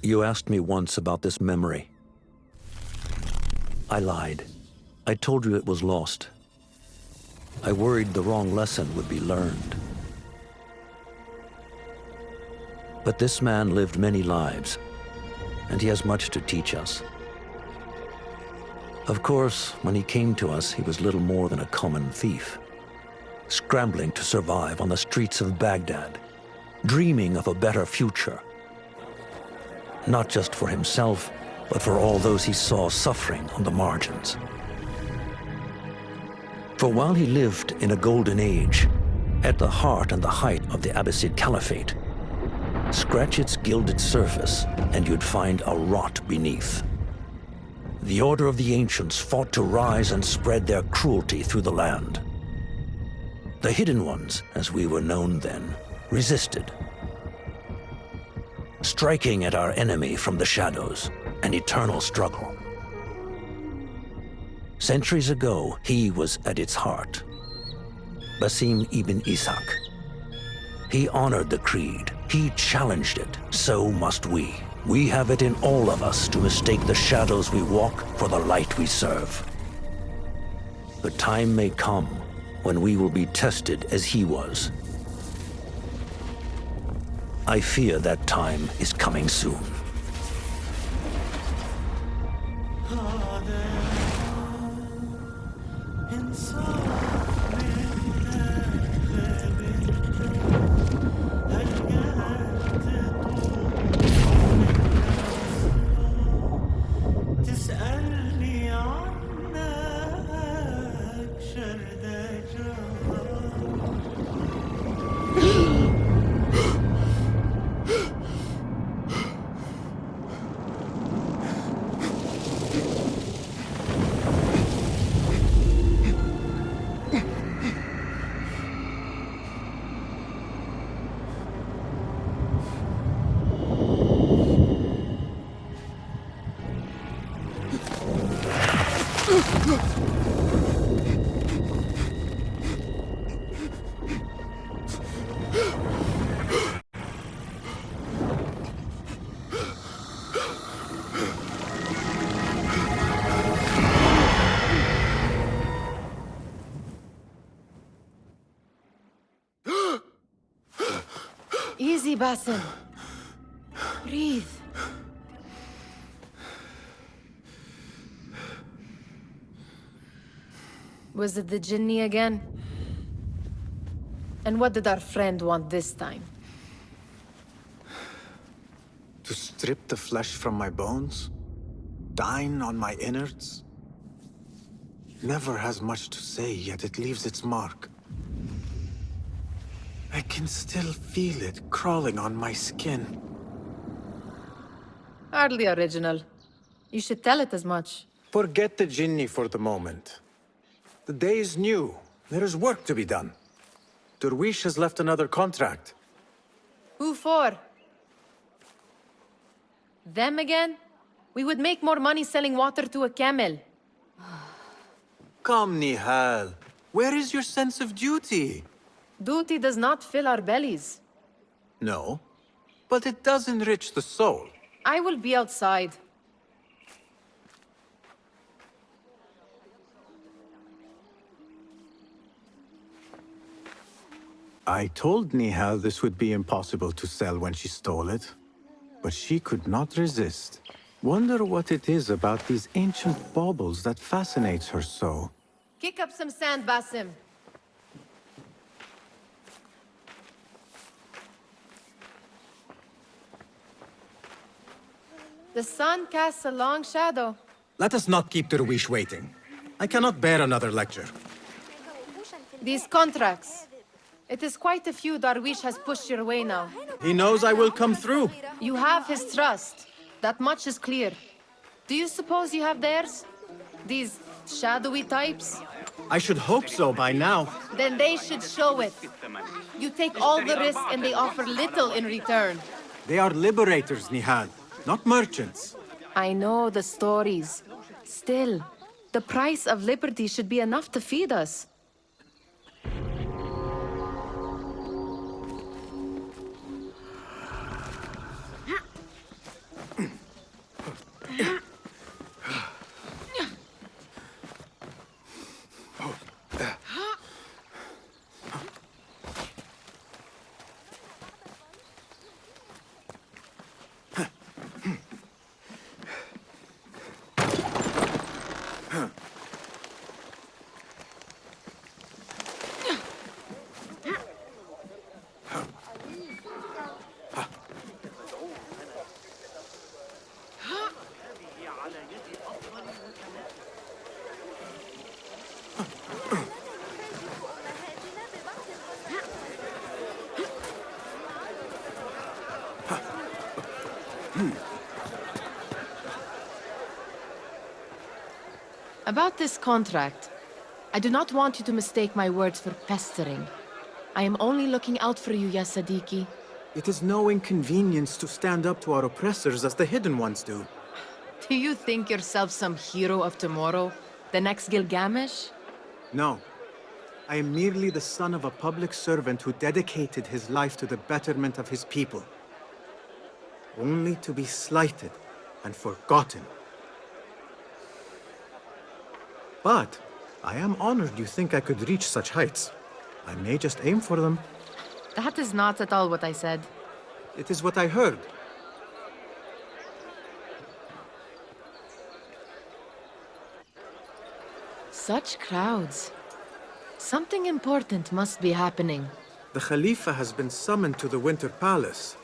You asked me once about this memory. I lied. I told you it was lost. I worried the wrong lesson would be learned. But this man lived many lives, and he has much to teach us. Of course, when he came to us, he was little more than a common thief, scrambling to survive on the streets of Baghdad, dreaming of a better future. Not just for himself, but for all those he saw suffering on the margins. For while he lived in a golden age, at the heart and the height of the Abbasid Caliphate, scratch its gilded surface and you'd find a rot beneath. The Order of the Ancients fought to rise and spread their cruelty through the land. The Hidden Ones, as we were known then, resisted, striking at our enemy from the shadows, an eternal struggle. Centuries ago, he was at its heart. Basim ibn Ishaq. He honored the creed. He challenged it. So must we. We have it in all of us to mistake the shadows we walk for the light we serve. The time may come when we will be tested as he was. I fear that time is coming soon. Easy, Basim. Breathe. Was it the Jinni again? And what did our friend want this time? To strip the flesh from my bones? Dine on my innards? Never has much to say, yet it leaves its mark. I can still feel it crawling on my skin. Hardly original. You should tell it as much. Forget the Jinni for the moment. The day is new. There is work to be done. Derwish has left another contract. Who for? Them again? We would make more money selling water to a camel. Come, Nihal. Where is your sense of duty? Duty does not fill our bellies. No, but it does enrich the soul. I will be outside. I told Nihal this would be impossible to sell when she stole it, but she could not resist. Wonder what it is about these ancient baubles that fascinates her so. Kick up some sand, Basim. The sun casts a long shadow. Let us not keep Derwish waiting. I cannot bear another lecture. These contracts. It is quite a few Darwish has pushed your way now. He knows I will come through. You have his trust. That much is clear. Do you suppose you have theirs? These shadowy types? I should hope so by now. Then they should show it. You take all the risk and they offer little in return. They are liberators, Nihal, not merchants. I know the stories. Still, the price of liberty should be enough to feed us. About this contract, I do not want you to mistake my words for pestering. I am only looking out for you, ya Sadiki. It is no inconvenience to stand up to our oppressors as the Hidden Ones do. Do you think yourself some hero of tomorrow? The next Gilgamesh? No. I am merely the son of a public servant who dedicated his life to the betterment of his people. Only to be slighted and forgotten. But I am honored you think I could reach such heights. I may just aim for them. That is not at all what I said. It is what I heard. Such crowds. Something important must be happening. The Khalifa has been summoned to the Winter Palace.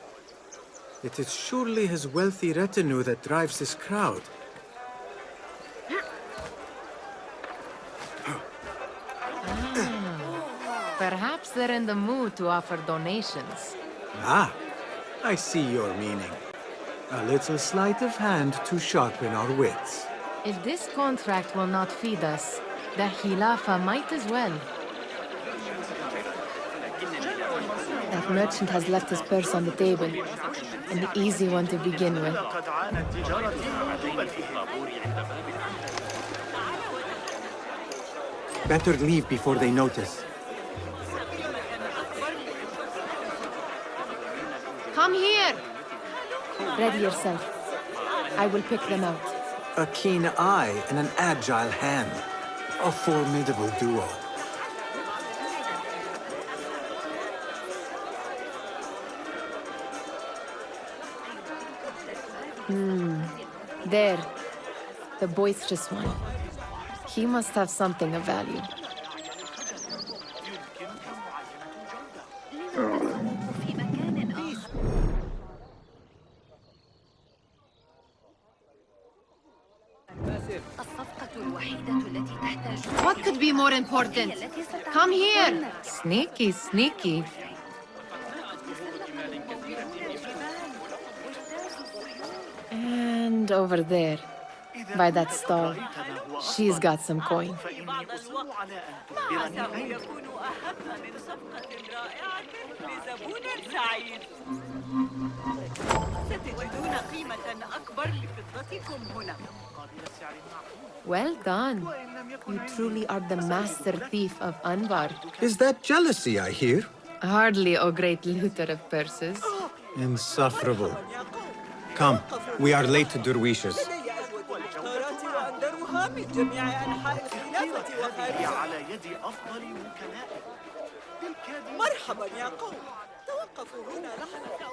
It is surely his wealthy retinue that drives this crowd. Perhaps they're in the mood to offer donations. Ah, I see your meaning. A little sleight of hand to sharpen our wits. If this contract will not feed us, the Khilafah might as well. That merchant has left his purse on the table. An easy one to begin with. Better leave before they notice. Come here! Ready yourself. I will pick them out. A keen eye and an agile hand. A formidable duo. There. The boisterous one. He must have something of value. What could be more important? Come here! Sneaky, sneaky. And over there, by that stall, she's got some coin. Well done. You truly are the master thief of Anbar. Is that jealousy I hear? Hardly, O great looter of purses. Insufferable. Come, we are late to Derwishes. مرحبا يا قوم توقفوا هنا لحظة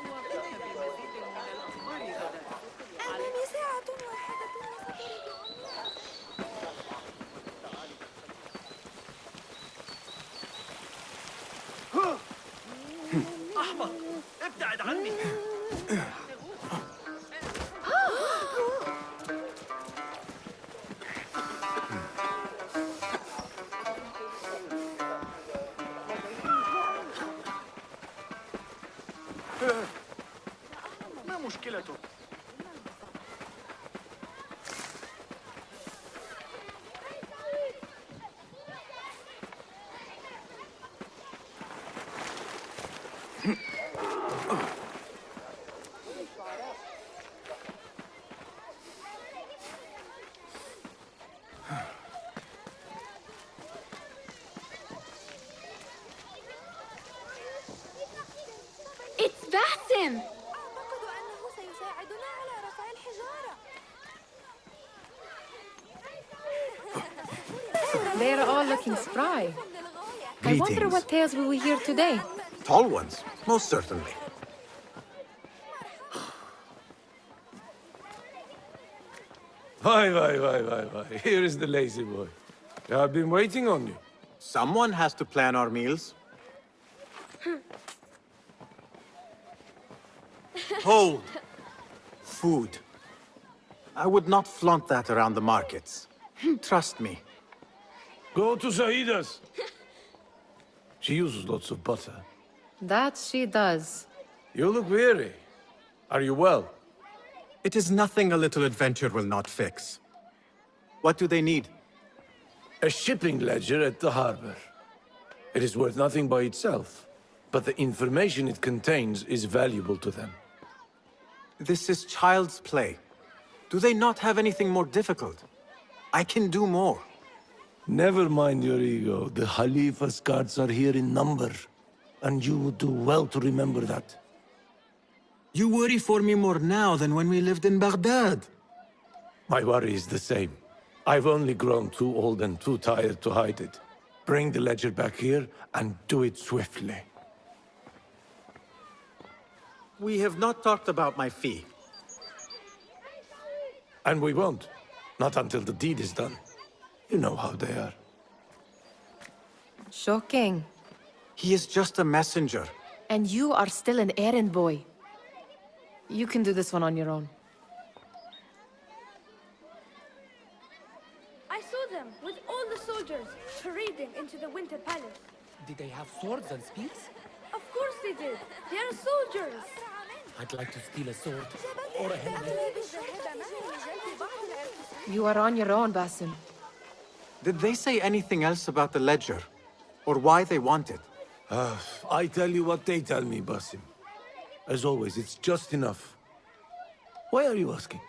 أمامي ساعة واحدة أحمق ابتعد عني ما مشكلته؟ It's Basim! أعتقد أنه سيساعدنا على رفع الحجارة They're all looking spry. I wonder Greetings. what tales we will hear today. Tall ones, most certainly. Why. Here is the lazy boy. I've been waiting on you. Someone has to plan our meals. Hold. Food. I would not flaunt that around the markets. Trust me. Go to Zaida's. She uses lots of butter. That she does. You look weary. Are you well? It is nothing a little adventure will not fix. What do they need? A shipping ledger at the harbor. It is worth nothing by itself, but the information it contains is valuable to them. This is child's play. Do they not have anything more difficult? I can do more. Never mind your ego. The Khalifa's guards are here in number, and you would do well to remember that. You worry for me more now than when we lived in Baghdad. My worry is the same. I've only grown too old and too tired to hide it. Bring the ledger back here, and do it swiftly. We have not talked about my fee. And we won't. Not until the deed is done. You know how they are. Shocking. He is just a messenger. And you are still an errand boy. You can do this one on your own. I saw them with all the soldiers parading into the Winter Palace. Did they have swords and spears? Of course they did. They are soldiers. I'd like to steal a sword or a helmet. You are on your own, Basim. Did they say anything else about the ledger? Or why they want it? I tell you what they tell me, Basim. As always, it's just enough. Why are you asking?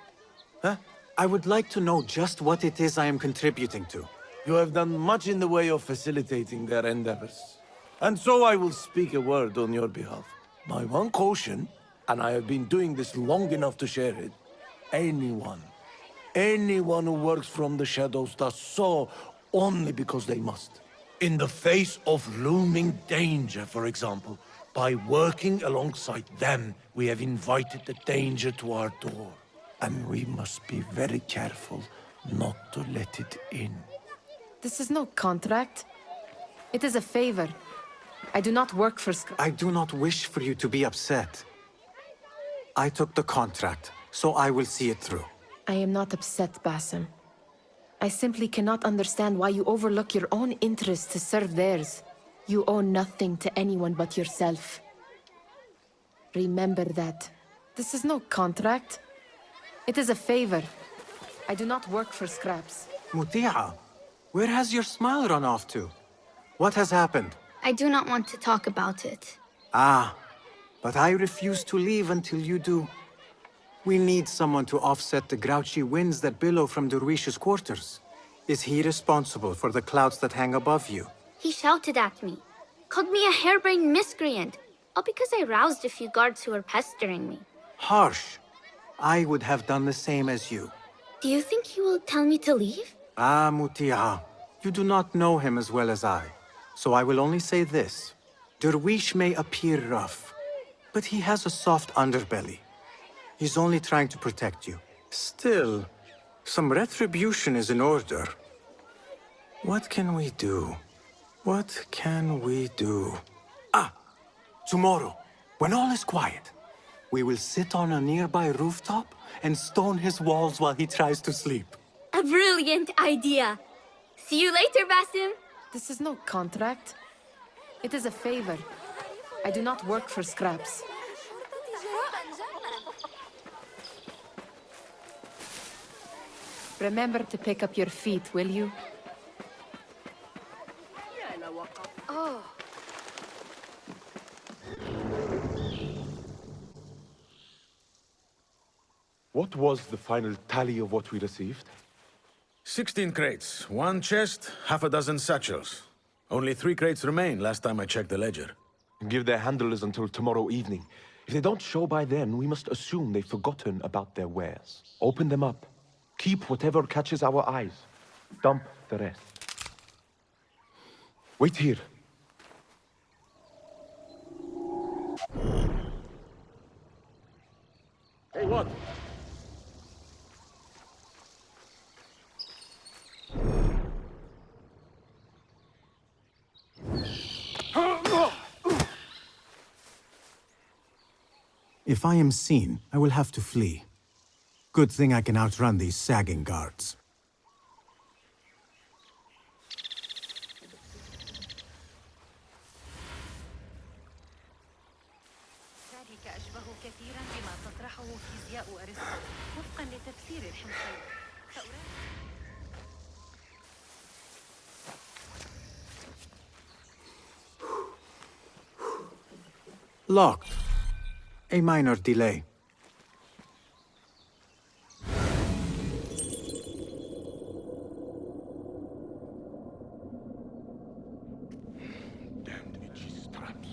Huh? I would like to know just what it is I am contributing to. You have done much in the way of facilitating their endeavors. And so I will speak a word on your behalf. My one caution, and I have been doing this long enough to share it, anyone who works from the shadows does so only because they must. In the face of looming danger, for example, by working alongside them, we have invited the danger to our door. And we must be very careful not to let it in. This is no contract. It is a favor. I do not work for I do not wish for you to be upset. I took the contract, so I will see it through. I am not upset, Basim. I simply cannot understand why you overlook your own interests to serve theirs. You owe nothing to anyone but yourself. Remember that. This is no contract. It is a favor. I do not work for scraps. Muti'a, where has your smile run off to? What has happened? I do not want to talk about it. Ah, but I refuse to leave until you do. We need someone to offset the grouchy winds that billow from Derwish's quarters. Is he responsible for the clouds that hang above you? He shouted at me, called me a harebrained miscreant, all because I roused a few guards who were pestering me. Harsh. I would have done the same as you. Do you think he will tell me to leave? Ah, Muti'a, you do not know him as well as I. So I will only say this. Derwish may appear rough, but he has a soft underbelly. He's only trying to protect you. Still, some retribution is in order. What can we do? What can we do? Ah! Tomorrow, when all is quiet, we will sit on a nearby rooftop and stone his walls while he tries to sleep. A brilliant idea. See you later, Basim. This is no contract. It is a favor. I do not work for scraps. Remember to pick up your feet, will you? Oh. What was the final tally of what we received? 16 crates, 1 chest, half a dozen satchels. Only 3 crates remain last time I checked the ledger. Give their handlers until tomorrow evening. If they don't show by then, we must assume they've forgotten about their wares. Open them up. Keep whatever catches our eyes. Dump the rest. Wait here. Hey, what? If I am seen, I will have to flee. Good thing I can outrun these sagging guards. ذلك أشبه كثيرا بما تطرحه فيزياء أرسطو وفقا لتفسير الحمصية. Locked. A minor delay. Damned itchy straps.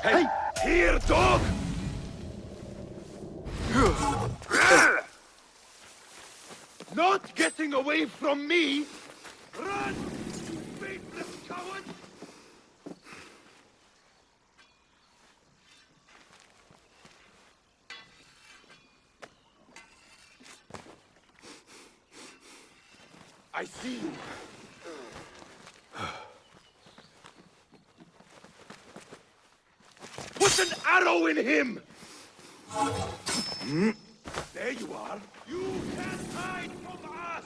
Hey! Here, dog! Not getting away from me! Run! Faithless coward! I see you. Put an arrow in him! There you are. You can't hide from us!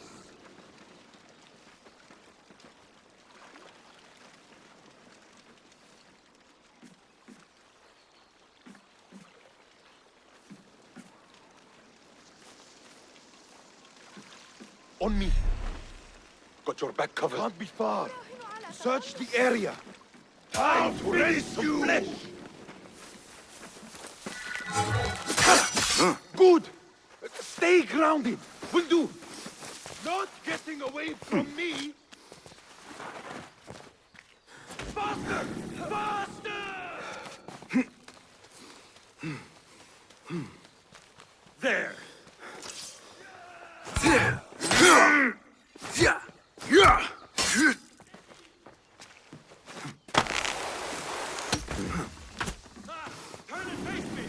On me. Got your back covered. Can't be far. Search the area. Time to raise some flesh. Good. Stay grounded. Will do. Not getting away from me. Faster! Faster! There. Turn and face me!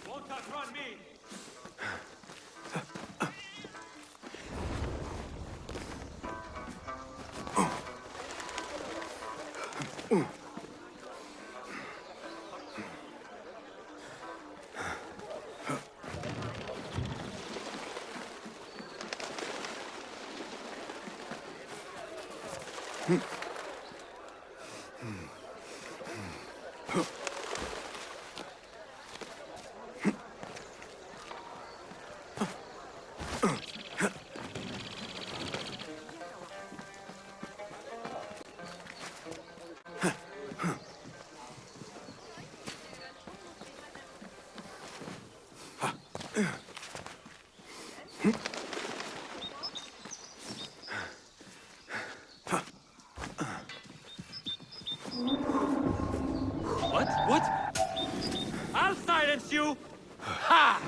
Won't outrun me! What? I'll silence you! Ha!